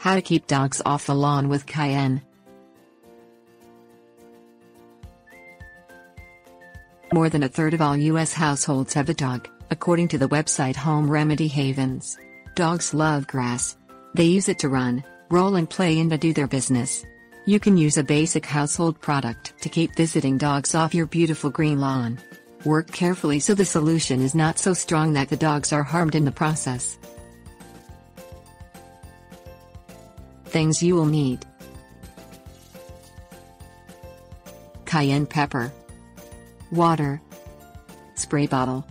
How to keep dogs off the lawn with Cayenne. More than a third of all U.S. households have a dog, according to the website Home Remedy Havens. Dogs love grass. They use it to run, roll and play and to do their business. You can use a basic household product to keep visiting dogs off your beautiful green lawn. Work carefully so the solution is not so strong that the dogs are harmed in the process. Things you will need: cayenne pepper, water, spray bottle.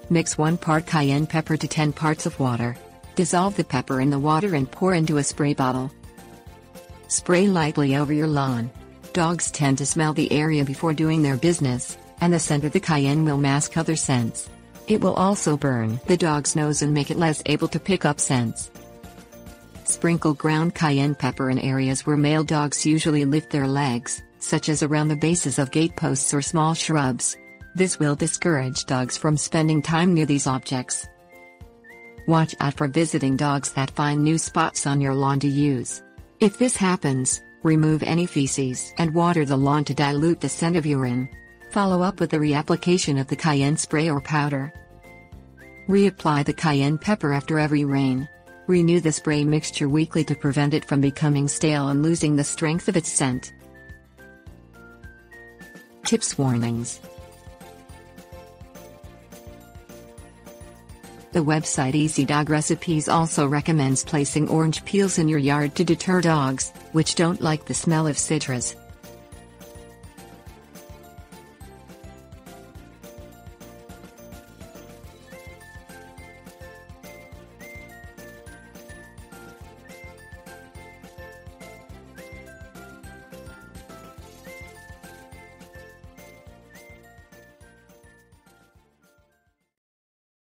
Mix 1 part cayenne pepper to 10 parts of water. Dissolve the pepper in the water and pour into a spray bottle. Spray lightly over your lawn. Dogs tend to smell the area before doing their business, and the scent of the cayenne will mask other scents. It will also burn the dog's nose and make it less able to pick up scents. Sprinkle ground cayenne pepper in areas where male dogs usually lift their legs, such as around the bases of gateposts or small shrubs. This will discourage dogs from spending time near these objects. Watch out for visiting dogs that find new spots on your lawn to use. If this happens, remove any feces and water the lawn to dilute the scent of urine. Follow up with the reapplication of the cayenne spray or powder. Reapply the cayenne pepper after every rain. Renew the spray mixture weekly to prevent it from becoming stale and losing the strength of its scent. Tips: warnings. The website Easy Dog Recipes also recommends placing orange peels in your yard to deter dogs, which don't like the smell of citrus.